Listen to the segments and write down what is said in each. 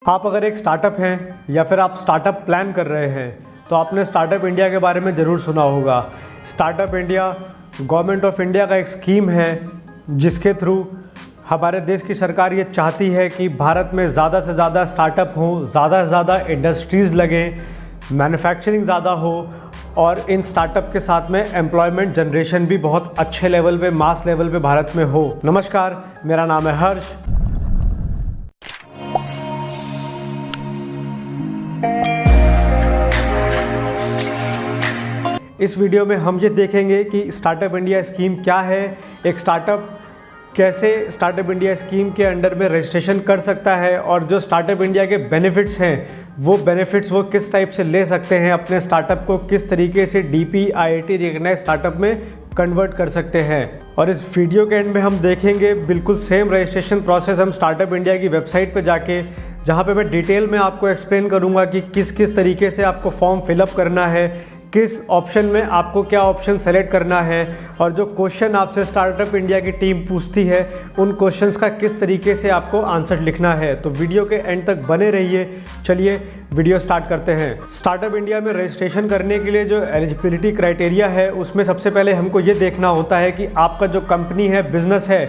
आप अगर एक स्टार्टअप हैं या फिर आप स्टार्टअप प्लान कर रहे हैं तो आपने स्टार्टअप इंडिया के बारे में ज़रूर सुना होगा। Startup India government of India का एक स्कीम है जिसके थ्रू हमारे देश की सरकार ये चाहती है कि भारत में ज़्यादा से ज़्यादा स्टार्टअप हों, ज़्यादा से ज़्यादा इंडस्ट्रीज़ लगें, मैन्युफैक्चरिंग ज़्यादा हो और इन स्टार्टअप के साथ में एम्प्लॉयमेंट जनरेशन भी बहुत अच्छे लेवल पे, मास लेवल पे भारत में हो। नमस्कार, मेरा नाम है हर्ष। इस वीडियो में हम ये देखेंगे कि स्टार्टअप इंडिया स्कीम क्या है, एक स्टार्टअप कैसे स्टार्टअप इंडिया स्कीम के अंडर में रजिस्ट्रेशन कर सकता है और जो स्टार्टअप इंडिया के बेनिफिट्स हैं वो बेनिफिट्स वो किस टाइप से ले सकते हैं, अपने स्टार्टअप को किस तरीके से DPIIT रिकग्नाइज स्टार्टअप में कन्वर्ट कर सकते हैं। और इस वीडियो के एंड में हम देखेंगे बिल्कुल सेम रजिस्ट्रेशन प्रोसेस हम स्टार्टअप इंडिया की वेबसाइट पर जाके, जहाँ पे मैं डिटेल में आपको एक्सप्लेन करूँगा कि किस किस तरीके से आपको फॉर्म फिलअप करना है, किस ऑप्शन में आपको क्या ऑप्शन सेलेक्ट करना है और जो क्वेश्चन आपसे स्टार्टअप इंडिया की टीम पूछती है उन क्वेश्चंस का किस तरीके से आपको आंसर लिखना है। तो वीडियो के एंड तक बने रहिए। चलिए वीडियो स्टार्ट करते हैं। स्टार्टअप इंडिया में रजिस्ट्रेशन करने के लिए जो एलिजिबिलिटी क्राइटेरिया है उसमें सबसे पहले हमको ये देखना होता है कि आपका जो कंपनी है, बिजनेस है,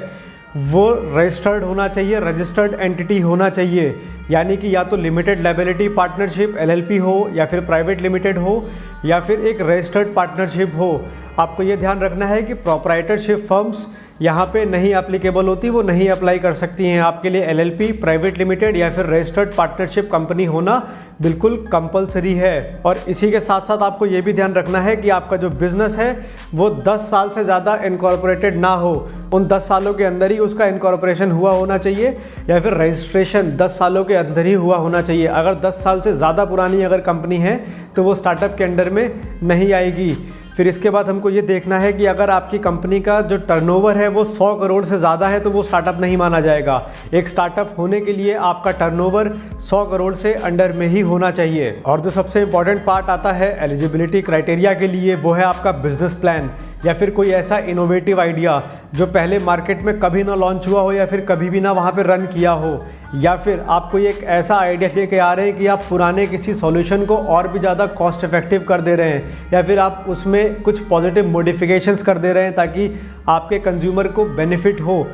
वो रजिस्टर्ड होना चाहिए, रजिस्टर्ड एंटिटी होना चाहिए। यानी कि या तो लिमिटेड लायबिलिटी पार्टनरशिप LLP हो या फिर प्राइवेट लिमिटेड हो या फिर एक रजिस्टर्ड पार्टनरशिप हो। आपको ये ध्यान रखना है कि प्रोप्राइटरशिप फर्म्स यहाँ पे नहीं एप्लीकेबल होती, वो नहीं अप्लाई कर सकती हैं। आपके लिए LLP, प्राइवेट लिमिटेड या फिर रजिस्टर्ड पार्टनरशिप कंपनी होना बिल्कुल कंपलसरी है। और इसी के साथ साथ आपको ये भी ध्यान रखना है कि आपका जो बिज़नेस है वो 10 साल से ज़्यादा इनकॉर्पोरेटेड ना हो। उन 10 सालों के अंदर ही उसका इनकॉर्पोरेशन हुआ होना चाहिए या फिर रजिस्ट्रेशन 10 सालों के अंदर ही हुआ होना चाहिए। अगर 10 साल से ज़्यादा पुरानी अगर कंपनी है तो वो स्टार्टअप के अंडर में नहीं आएगी। फिर इसके बाद हमको ये देखना है कि अगर आपकी कंपनी का जो टर्नओवर है वो 100 करोड़ से ज़्यादा है तो वो स्टार्टअप नहीं माना जाएगा। एक स्टार्टअप होने के लिए आपका टर्नओवर 100 करोड़ से अंडर में ही होना चाहिए। और जो सबसे इम्पॉर्टेंट पार्ट आता है एलिजिबिलिटी क्राइटेरिया के लिए, वो है आपका बिजनेस प्लान या फिर कोई ऐसा इनोवेटिव आइडिया जो पहले मार्केट में कभी ना लॉन्च हुआ हो या फिर कभी भी ना वहाँ पे रन किया हो, या फिर आप कोई एक ऐसा आइडिया लेके आ रहे हैं कि आप पुराने किसी सॉल्यूशन को और भी ज़्यादा कॉस्ट इफेक्टिव कर दे रहे हैं या फिर आप उसमें कुछ पॉजिटिव मॉडिफिकेशंस कर दे रहे हैं ताकि आपके कंज्यूमर को बेनिफिट हो,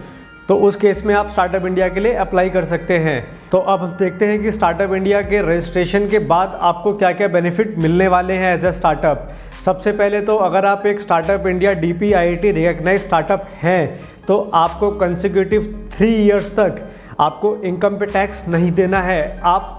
तो उस केस में आप स्टार्टअप इंडिया के लिए अप्लाई कर सकते हैं। तो अब हम देखते हैं कि स्टार्टअप इंडिया के रजिस्ट्रेशन के बाद आपको क्या क्या बेनिफिट मिलने वाले हैं एज ए स्टार्टअप। सबसे पहले तो अगर आप एक startup India DPIIT recognise startup हैं तो आपको कंसेक्यूटिव 3 इयर्स तक आपको इनकम पे टैक्स नहीं देना है। आप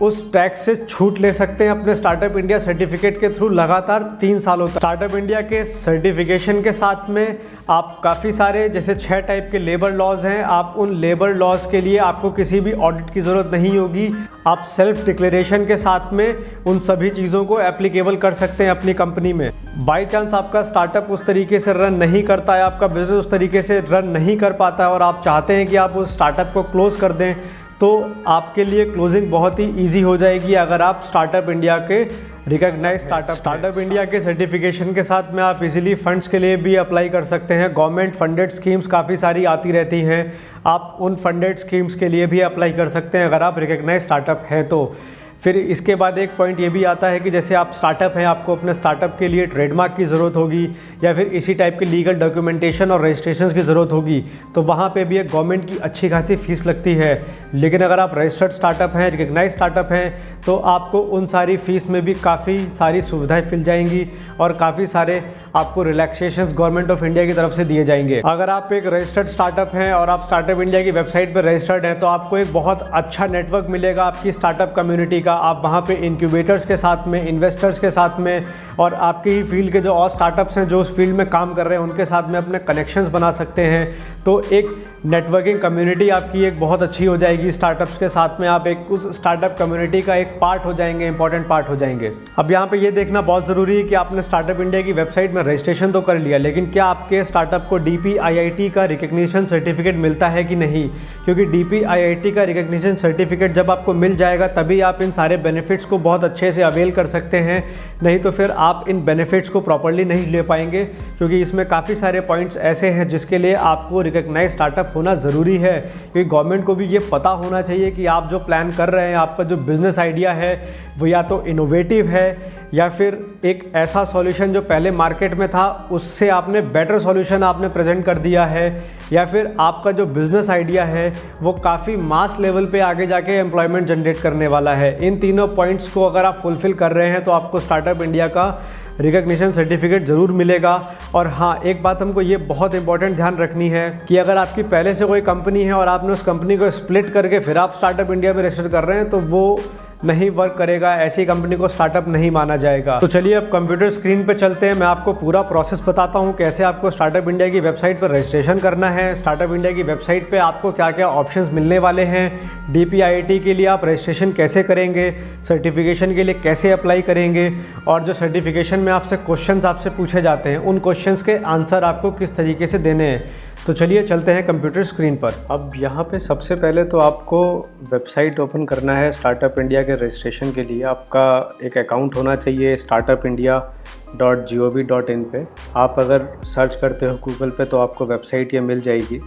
उस टैक्स से छूट ले सकते हैं अपने स्टार्टअप इंडिया सर्टिफिकेट के थ्रू लगातार 3 सालों तक। स्टार्टअप इंडिया के सर्टिफिकेशन के साथ में आप काफ़ी सारे जैसे 6 टाइप के लेबर लॉज हैं, आप उन लेबर लॉज के लिए आपको किसी भी ऑडिट की ज़रूरत नहीं होगी। आप सेल्फ डिक्लेरेशन के साथ में उन सभी चीज़ों को एप्लीकेबल कर सकते हैं अपनी कंपनी में। बाई चांस आपका स्टार्टअप उस तरीके से रन नहीं करता है, आपका बिजनेस उस तरीके से रन नहीं कर पाता है और आप चाहते हैं कि आप उस स्टार्टअप को क्लोज कर दें, तो आपके लिए क्लोजिंग बहुत ही इजी हो जाएगी अगर आप स्टार्टअप इंडिया के रिकग्नाइज स्टार्टअप इंडिया के सर्टिफिकेशन के साथ में आप इजीली फंड्स के लिए भी अप्लाई कर सकते हैं। गवर्नमेंट फंडेड स्कीम्स काफ़ी सारी आती रहती हैं, आप उन फंडेड स्कीम्स के लिए भी अप्लाई कर सकते हैं अगर आप रिकग्नाइज स्टार्टअप हैं तो। फिर इसके बाद एक पॉइंट ये भी आता है कि जैसे आप स्टार्टअप हैं, आपको अपने स्टार्टअप के लिए ट्रेडमार्क की ज़रूरत होगी या फिर इसी टाइप के लीगल डॉक्यूमेंटेशन और रजिस्ट्रेशन की ज़रूरत होगी, तो वहाँ पे भी एक गवर्नमेंट की अच्छी खासी फीस लगती है। लेकिन अगर आप रजिस्टर्ड स्टार्टअप हैं, रिकग्नाइज स्टार्टअप हैं, तो आपको उन सारी फीस में भी काफ़ी सारी सुविधाएँ मिल जाएंगी और काफ़ी सारे आपको रिलैक्सेशंस गवर्नमेंट ऑफ इंडिया की तरफ से दिए जाएंगे। अगर आप एक रजिस्टर्ड स्टार्टअप हैं और आप स्टार्टअप इंडिया की वेबसाइट पर रजिस्टर्ड हैं तो आपको एक बहुत अच्छा नेटवर्क मिलेगा आपकी स्टार्टअप कम्युनिटी का। आप वहाँ पे इंक्यूबेटर्स के साथ में, इन्वेस्टर्स के साथ में और आपकी ही फील्ड के जो और स्टार्टअप्स हैं जो उस फील्ड में काम कर रहे हैं उनके साथ में अपने कनेक्शंस बना सकते हैं। तो एक नेटवर्किंग कम्युनिटी आपकी एक बहुत अच्छी हो जाएगी स्टार्टअप्स के साथ में। आप एक उस स्टार्टअप कम्युनिटी का एक पार्ट हो जाएंगे, इंपॉर्टेंट पार्ट हो जाएंगे। अब यहाँ पे ये देखना बहुत ज़रूरी है कि आपने स्टार्टअप इंडिया की वेबसाइट में रजिस्ट्रेशन तो कर लिया, लेकिन क्या आपके स्टार्टअप को DPIIT का रिकग्निशन सर्टिफिकेट मिलता है कि नहीं। क्योंकि DPIIT का रिकग्निशन सर्टिफिकेट जब आपको मिल जाएगा तभी आप इन सारे बेनिफिट्स को बहुत अच्छे से अवेल कर सकते हैं, नहीं तो फिर आप इन बेनिफिट्स को प्रॉपर्ली नहीं ले पाएंगे। क्योंकि इसमें काफ़ी सारे पॉइंट्स ऐसे हैं जिसके लिए आपको रिकग्नाइज स्टार्टअप होना ज़रूरी है, क्योंकि गवर्नमेंट को भी ये पता होना चाहिए कि आप जो प्लान कर रहे हैं, आपका जो बिज़नेस आइडिया है वो या तो इनोवेटिव है या फिर एक ऐसा सॉल्यूशन जो पहले मार्केट में था उससे आपने बेटर सॉल्यूशन आपने प्रेजेंट कर दिया है, या फिर आपका जो बिज़नेस आइडिया है वो काफ़ी मास लेवल पे आगे जाके एम्प्लॉयमेंट जनरेट करने वाला है। इन तीनों पॉइंट्स को अगर आप फुलफ़िल कर रहे हैं तो आपको स्टार्टअप इंडिया का रिकग्निशन सर्टिफिकेट ज़रूर मिलेगा। और हाँ, एक बात हमको ये बहुत इंपॉर्टेंट ध्यान रखनी है कि अगर आपकी पहले से कोई कंपनी है और आपने उस कंपनी को स्प्लिट करके फिर आप स्टार्टअप इंडिया में रजिस्टर कर रहे हैं तो वो नहीं वर्क करेगा, ऐसी कंपनी को स्टार्टअप नहीं माना जाएगा। तो चलिए अब कंप्यूटर स्क्रीन पे चलते हैं, मैं आपको पूरा प्रोसेस बताता हूँ कैसे आपको स्टार्टअप इंडिया की वेबसाइट पर रजिस्ट्रेशन करना है। स्टार्टअप इंडिया की वेबसाइट पे आपको क्या क्या ऑप्शंस मिलने वाले हैं, DPIIT के लिए आप रजिस्ट्रेशन कैसे करेंगे, सर्टिफिकेशन के लिए कैसे अप्लाई करेंगे, और जो सर्टिफिकेशन में आपसे क्वेश्चंस आपसे पूछे जाते हैं उन क्वेश्चंस के आंसर आपको किस तरीके से देने हैं। तो चलिए चलते हैं कंप्यूटर स्क्रीन पर। अब यहाँ पे सबसे पहले तो आपको वेबसाइट ओपन करना है स्टार्टअप इंडिया के रजिस्ट्रेशन के लिए। आपका एक अकाउंट होना चाहिए startupindia.gov.in पे। आप अगर सर्च करते हो गूगल पे तो आपको वेबसाइट ये मिल जाएगी,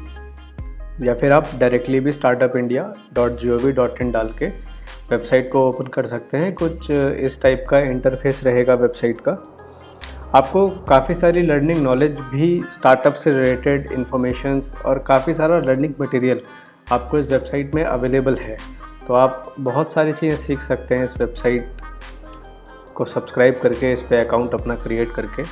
या फिर आप डायरेक्टली भी startupindia.gov.in डाल के वेबसाइट को ओपन कर सकते हैं। कुछ इस टाइप का इंटरफेस रहेगा वेबसाइट का। आपको काफ़ी सारी लर्निंग नॉलेज भी स्टार्टअप से रिलेटेड इन्फॉर्मेशंस और काफ़ी सारा लर्निंग मटेरियल आपको इस वेबसाइट में अवेलेबल है। तो आप बहुत सारी चीज़ें सीख सकते हैं इस वेबसाइट को सब्सक्राइब करके, इस पे अकाउंट अपना क्रिएट करके।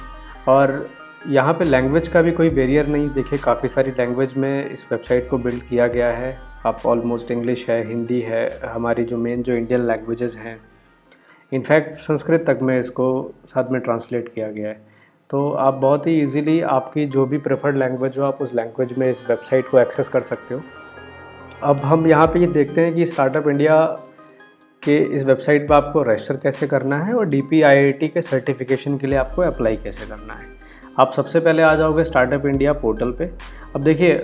और यहाँ पे लैंग्वेज का भी कोई बैरियर नहीं, देखिए काफ़ी सारी लैंग्वेज में इस वेबसाइट को बिल्ड किया गया है। आप ऑलमोस्ट इंग्लिश है, हिंदी है, हमारी जो मेन जो इंडियन लैंग्वेजेस हैं, इनफैक्ट संस्कृत तक में इसको साथ में ट्रांसलेट किया गया है। तो आप बहुत ही इजीली आपकी जो भी प्रेफर्ड लैंग्वेज हो आप उस लैंग्वेज में इस वेबसाइट को एक्सेस कर सकते हो। अब हम यहाँ पे ये देखते हैं कि स्टार्टअप इंडिया के इस वेबसाइट पर आपको रजिस्टर कैसे करना है और DPIIT के सर्टिफिकेशन के लिए आपको अप्लाई कैसे करना है। आप सबसे पहले आ जाओगे स्टार्टअप इंडिया पोर्टल पे। अब देखिए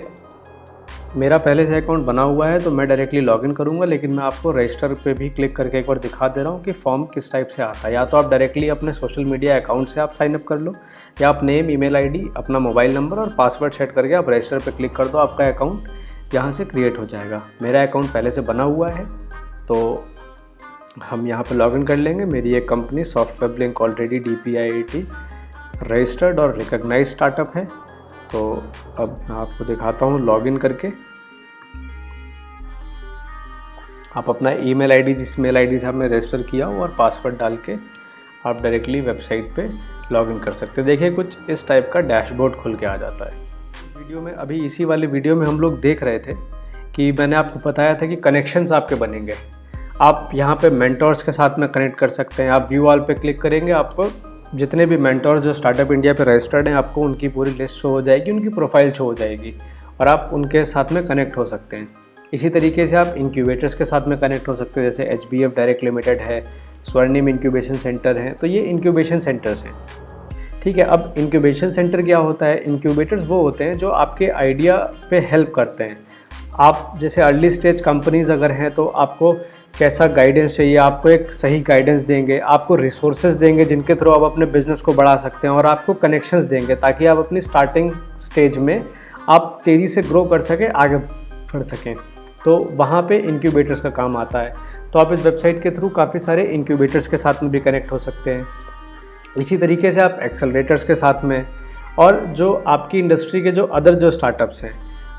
मेरा पहले से अकाउंट बना हुआ है तो मैं डायरेक्टली लॉगिन करूंगा, लेकिन मैं आपको रजिस्टर पे भी क्लिक करके एक बार दिखा दे रहा हूँ कि फॉर्म किस टाइप से आता है। या तो आप डायरेक्टली अपने सोशल मीडिया अकाउंट से आप साइनअप कर लो, या आप नेम, ईमेल ID, अपना मोबाइल नंबर और पासवर्ड सेट करके आप रजिस्टर पे क्लिक कर दो, आपका अकाउंट यहाँ से क्रिएट हो जाएगा। मेरा अकाउंट पहले से बना हुआ है तो हम यहाँ पर लॉगिन कर लेंगे। मेरी एक company software link already DPIIT registered और रिकग्नाइज स्टार्टअप है। तो अब मैं आपको दिखाता हूँ लॉगिन करके। आप अपना ईमेल ID, जिस मेल ID से आपने रजिस्टर किया हो, और पासवर्ड डाल के आप डायरेक्टली वेबसाइट पे लॉगिन कर सकते हैं। देखिए कुछ इस टाइप का डैशबोर्ड खुल के आ जाता है। वीडियो में अभी इसी वाली वीडियो में हम लोग देख रहे थे कि मैंने आपको बताया था कि कनेक्शंस आपके बनेंगे। आप यहाँ पे मेंटोर्स के साथ में कनेक्ट कर सकते हैं। आप व्यू ऑल पे क्लिक करेंगे, आपको जितने भी मेंटोर्स जो स्टार्टअप इंडिया पे रजिस्टर्ड हैं आपको उनकी पूरी लिस्ट शो हो जाएगी, उनकी प्रोफाइल शो हो जाएगी और आप उनके साथ में कनेक्ट हो सकते हैं। इसी तरीके से आप इंक्यूबेटर्स के साथ में कनेक्ट हो सकते हैं, जैसे HBF डायरेक्ट लिमिटेड है, स्वर्णिम इंक्यूबेशन सेंटर है। तो ये इंक्यूबेशन सेंटर्स हैं, ठीक है। अब इंक्यूबेशन सेंटर क्या होता है? इंक्यूबेटर्स वो होते हैं जो आपके आइडिया पे हेल्प करते हैं। आप जैसे अर्ली स्टेज कंपनीज़ अगर हैं तो आपको कैसा गाइडेंस चाहिए, आपको एक सही गाइडेंस देंगे, आपको रिसोर्सेज देंगे जिनके थ्रू आप अपने बिज़नेस को बढ़ा सकते हैं, और आपको कनेक्शंस देंगे ताकि आप अपनी स्टार्टिंग स्टेज में आप तेज़ी से ग्रो कर सकें, आगे बढ़ सकें। तो वहाँ पे इंक्यूबेटर्स का काम आता है। तो आप इस वेबसाइट के थ्रू काफ़ी सारे इंक्यूबेटर्स के साथ में भी कनेक्ट हो सकते हैं। इसी तरीके से आप एक्सेलरेटर्स के साथ में, और जो आपकी इंडस्ट्री के जो अदर जो स्टार्टअप्स हैं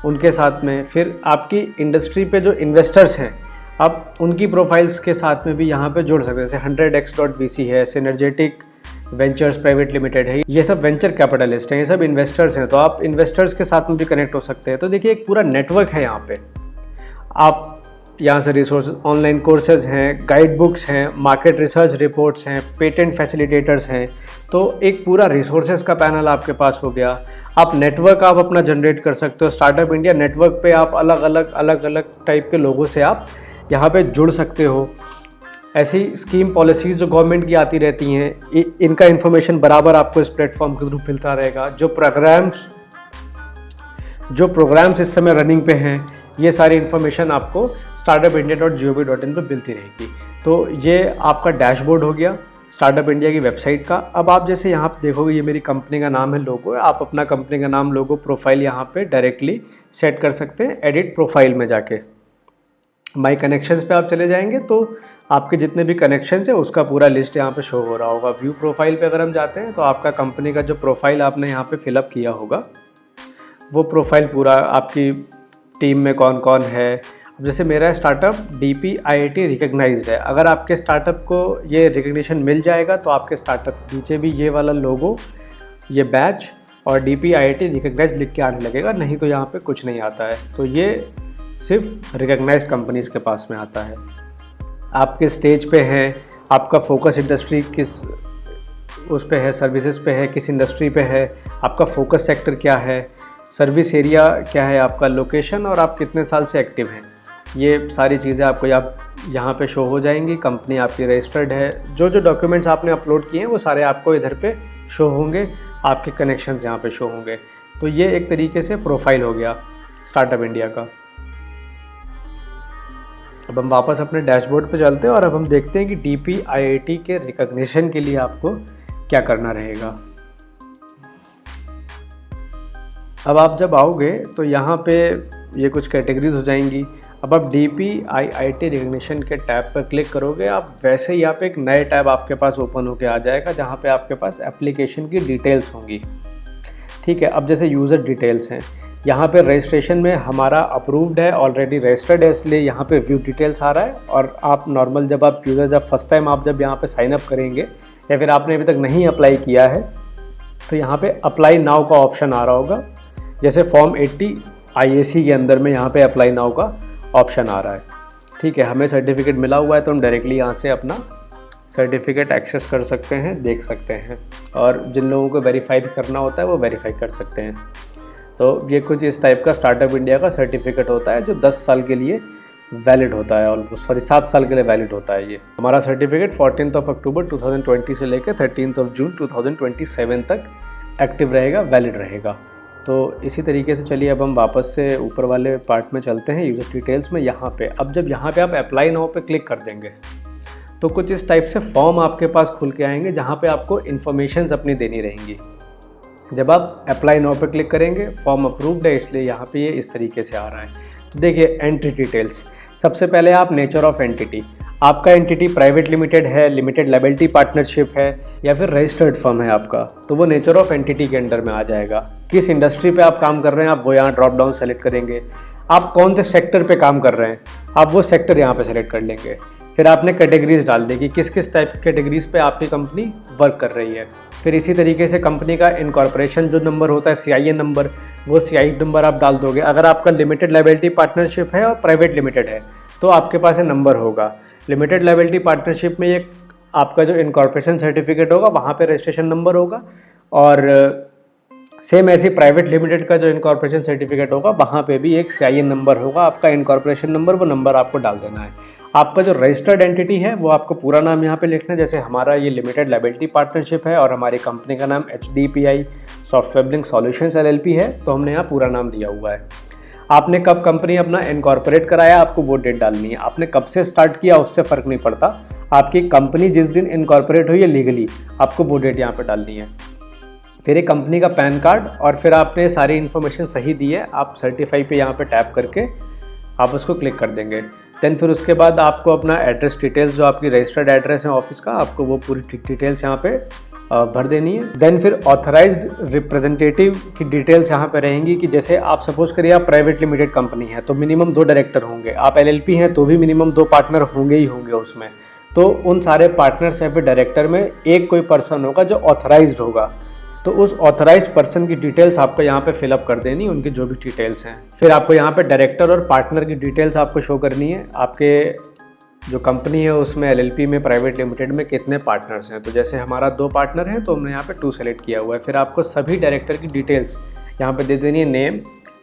उनके साथ में, फिर आपकी इंडस्ट्री पे जो इन्वेस्टर्स हैं आप उनकी प्रोफाइल्स के साथ में भी यहाँ पे जोड़ सकते हैं। जैसे 100x.vc है, सिनर्जेटिक वेंचर्स प्राइवेट लिमिटेड है, ये सब वेंचर कैपिटलिस्ट हैं, ये सब इन्वेस्टर्स हैं। तो आप इन्वेस्टर्स के साथ में भी कनेक्ट हो सकते हैं। तो देखिए एक पूरा नेटवर्क है यहाँ पे। आप यहाँ से रिसोर्स, ऑनलाइन कोर्सेज हैं, गाइड बुक्स हैं, मार्केट रिसर्च रिपोर्ट्स हैं, पेटेंट फैसिलिटेटर्स हैं। तो एक पूरा रिसोर्सेज का पैनल आपके पास हो गया। आप नेटवर्क आप अपना जनरेट कर सकते हो। स्टार्टअप इंडिया नेटवर्क पे आप अलग अलग टाइप के लोगों से आप यहाँ पे जुड़ सकते हो। ऐसी स्कीम पॉलिसीज़ जो गवर्नमेंट की आती रहती हैं, इनका इन्फॉर्मेशन बराबर आपको इस प्लेटफॉर्म के थ्रू मिलता रहेगा। जो प्रोग्राम्स इस समय रनिंग पे हैं, ये सारी इन्फॉर्मेशन आपको startupindia.gov.in पे मिलती रहेगी। तो ये आपका डैशबोर्ड हो गया। स्टार्टअप इंडिया की वेबसाइट का। अब आप जैसे यहाँ पे देखोगे ये मेरी कंपनी का नाम है, लोगो है, आप अपना कंपनी का नाम, लोगो, प्रोफाइल यहाँ पे डायरेक्टली सेट कर सकते हैं। एडिट प्रोफाइल में जाके माई कनेक्शंस पे आप चले जाएंगे तो आपके जितने भी कनेक्शंस है उसका पूरा लिस्ट यहाँ पे शो हो रहा होगा। व्यू प्रोफाइल पे अगर हम जाते हैं तो आपका कंपनी का जो प्रोफाइल आपने यहाँ पे फिलअप किया होगा वो प्रोफाइल पूरा, आपकी टीम में कौन कौन है। अब जैसे मेरा स्टार्टअप DPIIT रिकग्नाइज्ड है, अगर आपके स्टार्टअप को ये रिकग्निशन मिल जाएगा तो आपके स्टार्टअप नीचे भी ये वाला लोगो, ये बैच और DPIIT रिकग्नाइज लिख के आने लगेगा, नहीं तो यहाँ पे कुछ नहीं आता है। तो ये सिर्फ रिकग्नाइज कंपनीज़ के पास में आता है। आप किस स्टेज पे हैं, आपका फोकस इंडस्ट्री किस उस पे है, सर्विसेज पे है, किस इंडस्ट्री पे है, आपका फोकस सेक्टर क्या है, सर्विस एरिया क्या है, आपका लोकेशन और आप कितने साल से एक्टिव हैं, ये सारी चीज़ें आपको यहाँ पे शो हो जाएंगी। कंपनी आपकी रजिस्टर्ड है, जो जो डॉक्यूमेंट्स आपने अपलोड किए हैं वो सारे आपको इधर पे शो होंगे, आपके कनेक्शंस यहाँ पे शो होंगे। तो ये एक तरीके से प्रोफाइल हो गया स्टार्टअप इंडिया का। अब हम वापस अपने डैशबोर्ड पे चलते हैं और अब हम देखते हैं कि DPIIT के रिकग्निशन के लिए आपको क्या करना रहेगा। अब आप जब आओगे तो यहाँ पे ये कुछ कैटेगरीज हो जाएंगी। अब आप DPIIT रिकग्निशन के टैब पर क्लिक करोगे, आप वैसे ही यहाँ पे एक नए टैब आपके पास ओपन होके आ जाएगा जहाँ पे आपके पास एप्लीकेशन की डिटेल्स होंगी। ठीक है, अब जैसे यूज़र डिटेल्स हैं, यहाँ पे रजिस्ट्रेशन में हमारा अप्रूव्ड है, ऑलरेडी रजिस्टर्ड है, इसलिए यहाँ पे व्यू डिटेल्स आ रहा है। और आप नॉर्मल जब आप यूज़र, जब फर्स्ट टाइम आप जब यहाँ पे साइन अप करेंगे या फिर आपने अभी तक नहीं अप्लाई किया है तो यहाँ पे अप्लाई नाउ का ऑप्शन आ रहा होगा। जैसे फॉर्म 80 IAC के अंदर में यहाँ पे अप्लाई नाउ का ऑप्शन आ रहा है। ठीक है, हमें सर्टिफिकेट मिला हुआ है तो हम डायरेक्टली यहाँ से अपना सर्टिफिकेट एक्सेस कर सकते हैं, देख सकते हैं, और जिन लोगों को वेरीफाई करना होता है वो वेरीफाई कर सकते हैं। तो ये कुछ इस टाइप का स्टार्टअप इंडिया का सर्टिफिकेट होता है जो 10 साल के लिए वैलिड होता है, ऑलमोस्ट 7 साल के लिए वैलिड होता है। ये हमारा सर्टिफिकेट 14 अक्टूबर 2020 से लेकर 13 जून 2027 तक एक्टिव रहेगा, वैलिड रहेगा। तो इसी तरीके से चलिए अब हम वापस से ऊपर वाले पार्ट में चलते हैं, यूज़र डिटेल्स में। यहाँ पे अब जब यहाँ पे आप अप्लाई नाउ पे क्लिक कर देंगे तो कुछ इस टाइप से फॉर्म आपके पास खुल के आएंगे जहाँ पे आपको इन्फॉर्मेशंस अपनी देनी रहेंगी। जब आप अप्लाई नाउ पे क्लिक करेंगे, फॉर्म अप्रूव्ड है इसलिए यहाँ पे ये इस तरीके से आ रहा है। तो देखिए एंटिटी डिटेल्स, सबसे पहले आप नेचर ऑफ एंटिटी, आपका एंटिटी प्राइवेट लिमिटेड है, लिमिटेड लायबिलिटी पार्टनरशिप है या फिर रजिस्टर्ड फर्म है आपका, तो वो नेचर ऑफ एंटिटी के अंडर में आ जाएगा। किस इंडस्ट्री पे आप काम कर रहे हैं आप वो यहाँ ड्रॉप डाउन सेलेक्ट करेंगे। आप कौन से सेक्टर पे काम कर रहे हैं आप वो सेक्टर यहाँ पे सेलेक्ट कर लेंगे। फिर आपने कैटेगरीज डाल दी कि किस किस टाइप की कैटेगरीज पे आपकी कंपनी वर्क कर रही है। फिर इसी तरीके से कंपनी का इनकॉर्पोरेशन जो नंबर होता है, CIN नंबर, वो CIN नंबर आप डाल दोगे। अगर आपका लिमिटेड लायबिलिटी पार्टनरशिप है और प्राइवेट लिमिटेड है तो आपके पास ये नंबर होगा। लिमिटेड लायबिलिटी पार्टनरशिप में ये आपका जो इनकॉर्पोरेशन सर्टिफिकेट होगा वहाँ पे रजिस्ट्रेशन नंबर होगा, और सेम ऐसी प्राइवेट लिमिटेड का जो इनकॉर्पोरेशन सर्टिफिकेट होगा वहाँ पे भी एक CIN नंबर होगा, आपका इनकॉर्पोरेशन नंबर, वो नंबर आपको डाल देना है। आपका जो रजिस्टर्ड एंटिटी है वो आपको पूरा नाम यहाँ पे लिखना है। जैसे हमारा ये लिमिटेड लायबिलिटी पार्टनरशिप है और हमारी कंपनी का नाम HDPI software billing solutions LLP है, तो हमने यहाँ पूरा नाम दिया हुआ है। आपने कब कंपनी अपना इनकॉर्पोरेट कराया आपको वो डेट डालनी है। आपने कब से स्टार्ट किया उससे फ़र्क नहीं पड़ता, आपकी कंपनी जिस दिन इनकॉर्पोरेट हुई है लीगली आपको वो डेट यहाँ पर डालनी है। फिर एक कंपनी का पैन कार्ड, और फिर आपने सारी इन्फॉर्मेशन सही दी है, आप सर्टिफाई पे यहाँ पे टैप करके आप उसको क्लिक कर देंगे। देन फिर उसके बाद आपको अपना एड्रेस डिटेल्स, जो आपकी रजिस्टर्ड एड्रेस है ऑफिस का, आपको वो पूरी डिटेल्स यहाँ पे भर देनी है। देन फिर ऑथराइज्ड रिप्रेजेंटेटिव की डिटेल्स यहाँ पे रहेंगी कि जैसे आप सपोज करिए आप प्राइवेट लिमिटेड कंपनी है तो मिनिमम 2 डायरेक्टर होंगे, आप LLP हैं तो भी मिनिमम 2 पार्टनर होंगे ही होंगे उसमें। तो उन सारे पार्टनर्स या फिर डायरेक्टर में एक कोई पर्सन होगा जो ऑथराइज्ड होगा, तो उस ऑथराइज्ड पर्सन की डिटेल्स आपको यहाँ पे फिलअप कर देनी, उनकी जो भी डिटेल्स हैं। फिर आपको यहाँ पे डायरेक्टर और पार्टनर की डिटेल्स आपको शो करनी है। आपके जो कंपनी है उसमें LLP में प्राइवेट लिमिटेड में कितने पार्टनर्स हैं, तो जैसे हमारा 2 पार्टनर हैं तो हमने यहाँ पे 2 सेलेक्ट किया हुआ है। फिर आपको सभी डायरेक्टर की डिटेल्स यहाँ पे दे देनी है, नेम,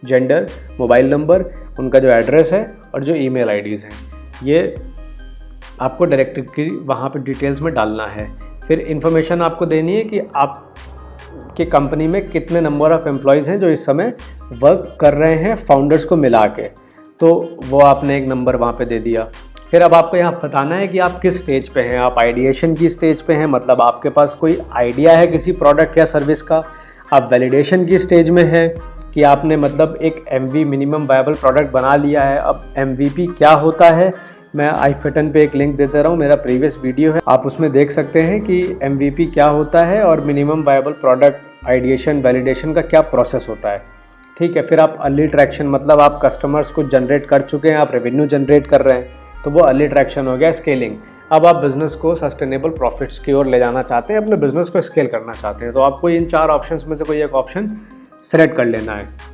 जेंडर, मोबाइल नंबर, उनका जो एड्रेस है और जो ईमेल आईडीज़ हैं, ये आपको डायरेक्टर की वहाँ पे डिटेल्स में डालना है। फिर इन्फॉर्मेशन आपको देनी है कि आप कि कंपनी में कितने नंबर ऑफ़ एम्प्लॉयज़ हैं जो इस समय वर्क कर रहे हैं फाउंडर्स को मिला के, तो वो आपने एक नंबर वहाँ पे दे दिया। फिर अब आपको यहाँ बताना है कि आप किस स्टेज पे हैं। आप आइडिएशन की स्टेज पे हैं, मतलब आपके पास कोई आइडिया है किसी प्रोडक्ट या सर्विस का। आप वैलिडेशन की स्टेज में हैं कि आपने मतलब एक MVP मिनिमम वायबल प्रोडक्ट बना लिया है। अब MVP क्या होता है, मैं आई बटन पे एक लिंक दे दे रहा हूँ, मेरा प्रीवियस वीडियो है, आप उसमें देख सकते हैं कि MVP क्या होता है और minimum viable product ideation validation का क्या प्रोसेस होता है। ठीक है, फिर आप अर्ली ट्रैक्शन, मतलब आप कस्टमर्स को जनरेट कर चुके हैं, आप रेवेन्यू जनरेट कर रहे हैं, तो वो अर्ली ट्रैक्शन हो गया। स्केलिंग, अब आप बिज़नेस को सस्टेनेबल प्रॉफिट्स की ओर ले जाना चाहते हैं, अपने बिज़नेस को स्केल करना चाहते हैं, तो आपको इन 4 ऑप्शंस में से कोई एक ऑप्शन सेलेक्ट कर लेना है।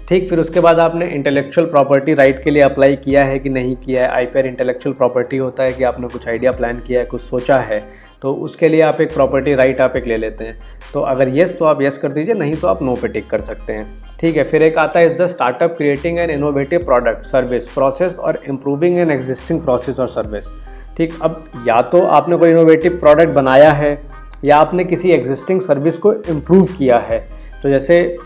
ठीक, फिर उसके बाद आपने इंटेलेक्चुअल प्रॉपर्टी राइट के लिए अप्लाई किया है कि नहीं किया है। IPR इंटेलेक्चुअल प्रॉपर्टी होता है कि आपने कुछ आइडिया प्लान किया है, कुछ सोचा है, तो उसके लिए आप एक प्रॉपर्टी राइट आप एक ले लेते हैं। तो अगर येस तो आप येस कर दीजिए, नहीं तो आप नो पे टिक कर सकते हैं। ठीक है, फिर एक आता है is the startup creating an innovative product service process और इम्प्रूविंग एन एग्जिस्टिंग प्रोसेस और सर्विस। ठीक, अब या तो आपने कोई इनोवेटिव प्रोडक्ट बनाया है या आपने किसी एग्जिस्टिंग सर्विस को इम्प्रूव किया है। तो जैसे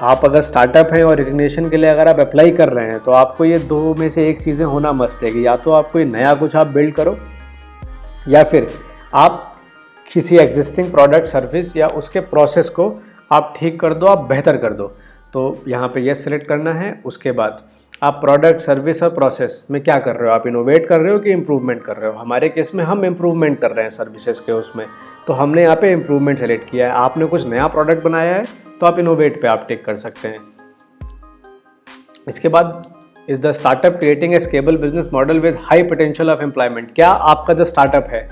आप अगर स्टार्टअप हैं और रिकग्निशन के लिए अगर आप अप्लाई कर रहे हैं, तो आपको ये 2 में से एक चीज़ें होना मस्ट है कि या तो आप कोई नया कुछ आप बिल्ड करो या फिर आप किसी एग्जिस्टिंग प्रोडक्ट सर्विस या उसके प्रोसेस को आप ठीक कर दो, आप बेहतर कर दो। तो यहाँ पे ये सिलेक्ट करना है। उसके बाद आप प्रोडक्ट सर्विस और प्रोसेस में क्या कर रहे हो, आप इनोवेट कर रहे हो कि इम्प्रूवमेंट कर रहे हो। हमारे केस में हम इम्प्रूवमेंट कर रहे हैं सर्विसेज के उसमें, तो हमने यहाँ पे इम्प्रूवमेंट सेलेक्ट किया है। आपने कुछ नया प्रोडक्ट बनाया है तो आप इनोवेट पे आप टिक कर सकते हैं। इसके बाद is the startup creating a scalable business model with high potential of employment. क्या आपका जो स्टार्टअप है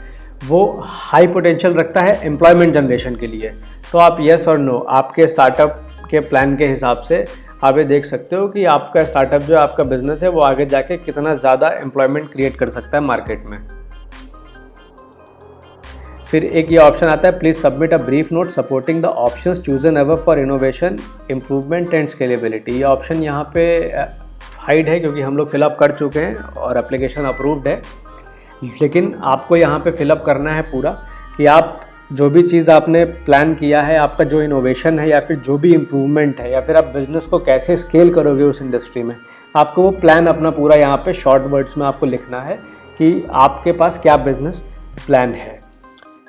वो हाई पोटेंशियल रखता है एम्प्लॉयमेंट जनरेशन के लिए, तो आप येस और नो आपके स्टार्टअप के प्लान के हिसाब से आप ये देख सकते हो कि आपका स्टार्टअप जो आपका बिजनेस है वो आगे जाके कितना ज़्यादा एम्प्लॉयमेंट क्रिएट कर सकता है मार्केट में। फिर एक ये ऑप्शन आता है please submit a brief note supporting the options chosen above for innovation improvement and scalability. ये ऑप्शन यहाँ पे हाइड है क्योंकि हम लोग फिलअप कर चुके हैं और एप्लीकेशन अप्रूव्ड है, लेकिन आपको यहाँ पे फिलअप करना है पूरा कि आप जो भी चीज़ आपने प्लान किया है, आपका जो इनोवेशन है या फिर जो भी इम्प्रूवमेंट है या फिर आप बिज़नेस को कैसे स्केल करोगे उस इंडस्ट्री में, आपको वो प्लान अपना पूरा यहाँ पे शॉर्ट वर्ड्स में आपको लिखना है कि आपके पास क्या बिज़नेस प्लान है।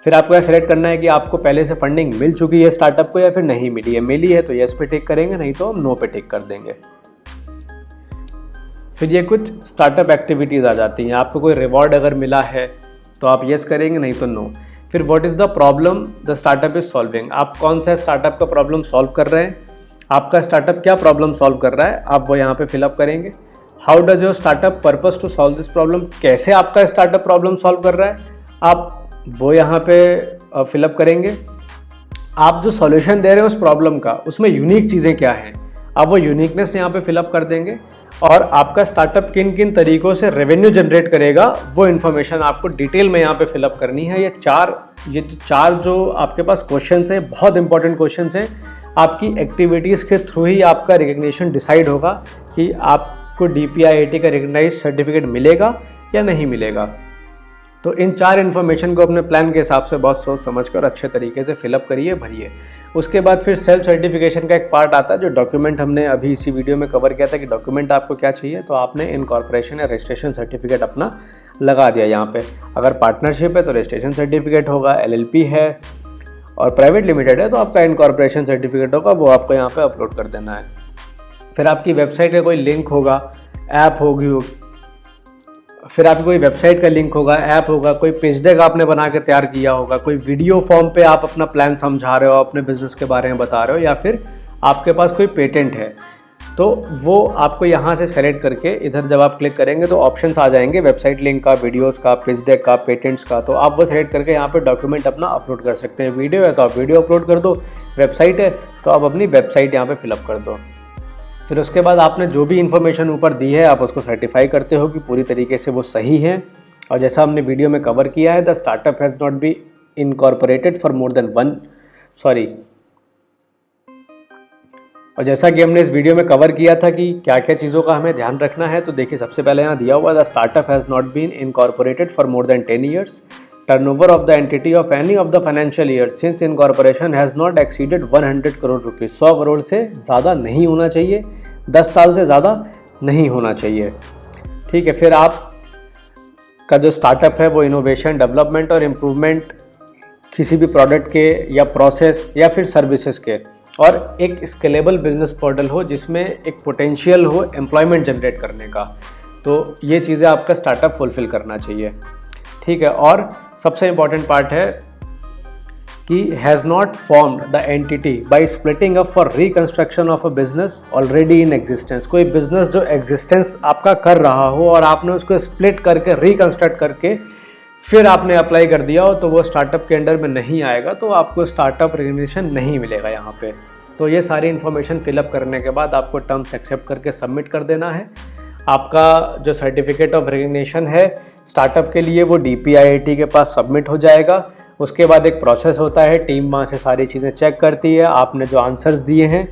फिर आपको यह सेलेक्ट करना है कि आपको पहले से फंडिंग मिल चुकी है स्टार्टअप को या फिर नहीं मिली है। मिली है तो येस पे टिक करेंगे, नहीं तो हम नो पे टिक कर देंगे। फिर ये कुछ स्टार्टअप एक्टिविटीज़ आ जाती हैं। आपको कोई रिवॉर्ड अगर मिला है तो आप येस करेंगे, नहीं तो नो। फिर what is the problem the startup is solving. आप कौन सा स्टार्टअप का प्रॉब्लम सॉल्व कर रहे हैं, आपका स्टार्टअप क्या प्रॉब्लम सॉल्व कर रहा है, आप वो यहाँ पे फिलअप करेंगे। How does your startup purpose to solve this problem. कैसे आपका स्टार्टअप प्रॉब्लम सॉल्व कर रहा है, आप वो यहाँ पे फिलअप करेंगे। आप जो सॉल्यूशन दे रहे हैं उस प्रॉब्लम का, उसमें यूनिक चीज़ें क्या हैं, आप वो यूनिकनेस यहाँ पे फिलअप कर देंगे। और आपका स्टार्टअप किन किन तरीक़ों से रेवेन्यू जनरेट करेगा वो इन्फॉर्मेशन आपको डिटेल में यहाँ पे फिलअप करनी है। ये चार जो आपके पास क्वेश्चंस हैं, बहुत इंपॉर्टेंट क्वेश्चंस हैं। आपकी एक्टिविटीज़ के थ्रू ही आपका रिकग्निशन डिसाइड होगा कि आपको DPIIT का रिकग्नाइज सर्टिफिकेट मिलेगा या नहीं मिलेगा। तो इन 4 इन्फॉर्मेशन को अपने प्लान के हिसाब से बहुत सोच समझ कर अच्छे तरीके से फिलअप करिए, भरिए। उसके बाद फिर सेल्फ सर्टिफिकेशन का एक पार्ट आता है जो डॉक्यूमेंट हमने अभी इसी वीडियो में कवर किया था कि डॉक्यूमेंट आपको क्या चाहिए। तो आपने इनकॉर्पोरेशन या रजिस्ट्रेशन सर्टिफिकेट अपना लगा दिया यहाँ पे। अगर पार्टनरशिप है तो रजिस्ट्रेशन सर्टिफिकेट होगा, LLP है और प्राइवेट लिमिटेड है तो आपका इनकॉर्पोरेशन सर्टिफिकेट होगा, वो आपको यहाँ पर अपलोड कर देना है। फिर आपकी वेबसाइट का कोई लिंक होगा, ऐप होगी, फिर आपकी कोई वेबसाइट का लिंक होगा, ऐप होगा, कोई पेज डेक आपने बना के तैयार किया होगा, कोई वीडियो फॉर्म पे आप अपना प्लान समझा रहे हो, अपने बिजनेस के बारे में बता रहे हो, या फिर आपके पास कोई पेटेंट है, तो वो आपको यहाँ से सेलेक्ट करके इधर जब आप क्लिक करेंगे तो ऑप्शंस आ जाएंगे वेबसाइट लिंक का, वीडियोज़ का, पेज डेक का, पेटेंट्स का। तो आप वो सेलेक्ट करके यहाँ पर डॉक्यूमेंट अपना अपलोड कर सकते हैं। वीडियो है तो आप वीडियो अपलोड कर दो, वेबसाइट है तो आप अपनी वेबसाइट यहाँ पर फिलअप कर दो। फिर उसके बाद आपने जो भी इन्फॉर्मेशन ऊपर दी है आप उसको सर्टिफाई करते हो कि पूरी तरीके से वो सही है। और जैसा हमने वीडियो में कवर किया है, the startup has not be incorporated for more then और जैसा कि हमने इस वीडियो में कवर किया था कि क्या क्या चीज़ों का हमें ध्यान रखना है, तो देखिए सबसे पहले यहाँ दिया हुआ the startup has not been incorporated for more than 10 years, turnover of the entity of any of the financial year since incorporation has not exceeded 100 crore rupees. 100 crore से ज़्यादा नहीं होना चाहिए, 10 साल से ज़्यादा नहीं होना चाहिए। ठीक है, फिर आप का जो स्टार्टअप है वो इनोवेशन, डेवलपमेंट और इम्प्रूवमेंट किसी भी प्रोडक्ट के या प्रोसेस या फिर सर्विसेज के, और एक स्केलेबल बिजनेस मॉडल हो जिसमें एक पोटेंशियल हो एम्प्लॉयमेंट जनरेट करने का। तो ये चीज़ें आपका स्टार्टअप फुलफ़िल करना चाहिए, ठीक है। और सबसे इम्पॉर्टेंट पार्ट है कि has not formed the entity by splitting up for reconstruction of a business already in existence. कोई बिजनेस जो एग्जिस्टेंस आपका कर रहा हो और आपने उसको स्प्लिट करके रिकंस्ट्रक्ट करके फिर आपने अप्लाई कर दिया हो, तो वो स्टार्टअप के अंडर में नहीं आएगा, तो आपको स्टार्टअप रिकग्निशन नहीं मिलेगा यहाँ पे। तो ये सारी इन्फॉर्मेशन फिलअप करने के बाद आपको टर्म्स एक्सेप्ट करके सबमिट कर देना है। आपका जो सर्टिफिकेट ऑफ रिकग्निशन है स्टार्टअप के लिए वो DPIIT के पास सबमिट हो जाएगा। उसके बाद एक प्रोसेस होता है, टीम वहाँ से सारी चीज़ें चेक करती है, आपने जो आंसर्स दिए हैं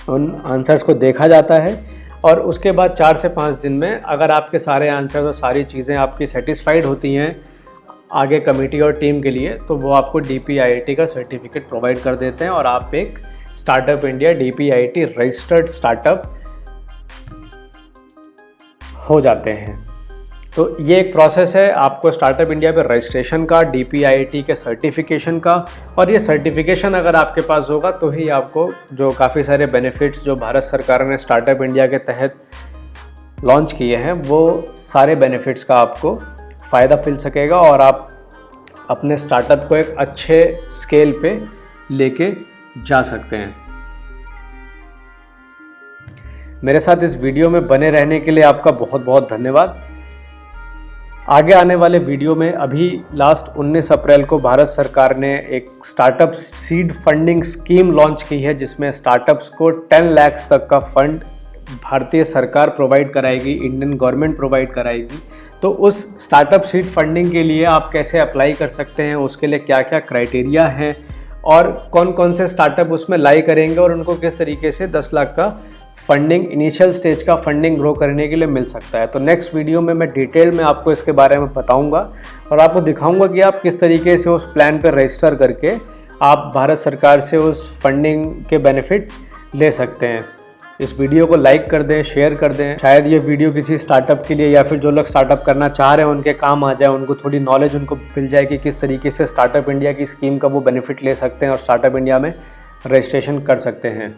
उन आंसर्स को देखा जाता है, और उसके बाद 4 से 5 दिन में अगर आपके सारे आंसर्स और सारी चीज़ें आपकी सेटिस्फाइड होती हैं आगे कमेटी और टीम के लिए, तो वो आपको DPIIT का सर्टिफिकेट प्रोवाइड कर देते हैं और आप एक startup India DPIIT registered startup हो जाते हैं। तो ये एक प्रोसेस है आपको स्टार्टअप इंडिया पे रजिस्ट्रेशन का, DPIIT के सर्टिफिकेशन का, और ये सर्टिफिकेशन अगर आपके पास होगा तो ही आपको जो काफ़ी सारे बेनिफिट्स जो भारत सरकार ने स्टार्टअप इंडिया के तहत लॉन्च किए हैं वो सारे बेनिफिट्स का आपको फ़ायदा मिल सकेगा और आप अपने स्टार्टअप को एक अच्छे स्केल पे लेके जा सकते हैं। मेरे साथ इस वीडियो में बने रहने के लिए आपका बहुत बहुत धन्यवाद। आगे आने वाले वीडियो में अभी लास्ट 19 अप्रैल को भारत सरकार ने एक startup seed funding scheme launch की है, जिसमें स्टार्टअप्स को 10 लाख तक का फंड भारतीय सरकार प्रोवाइड कराएगी, इंडियन गवर्नमेंट प्रोवाइड कराएगी। तो उस स्टार्टअप सीड फंडिंग के लिए आप कैसे अप्लाई कर सकते हैं, उसके लिए क्या क्या क्राइटेरिया हैं और कौन कौन से स्टार्टअप उसमें लाई करेंगे और उनको किस तरीके से 10 लाख का फंडिंग, इनिशियल स्टेज का फंडिंग ग्रो करने के लिए मिल सकता है। तो नेक्स्ट वीडियो में मैं डिटेल में आपको इसके बारे में बताऊंगा और आपको दिखाऊंगा कि आप किस तरीके से उस प्लान पर रजिस्टर करके आप भारत सरकार से उस फंडिंग के बेनिफिट ले सकते हैं। इस वीडियो को लाइक कर दें, शेयर कर दें, शायद ये वीडियो किसी स्टार्टअप के लिए या फिर जो लोग स्टार्टअप करना चाह रहे हैं उनके काम आ जाए, उनको थोड़ी नॉलेज उनको मिल जाए कि किस तरीके से स्टार्टअप इंडिया की स्कीम का वो बेनिफिट ले सकते हैं और स्टार्टअप इंडिया में रजिस्ट्रेशन कर सकते हैं।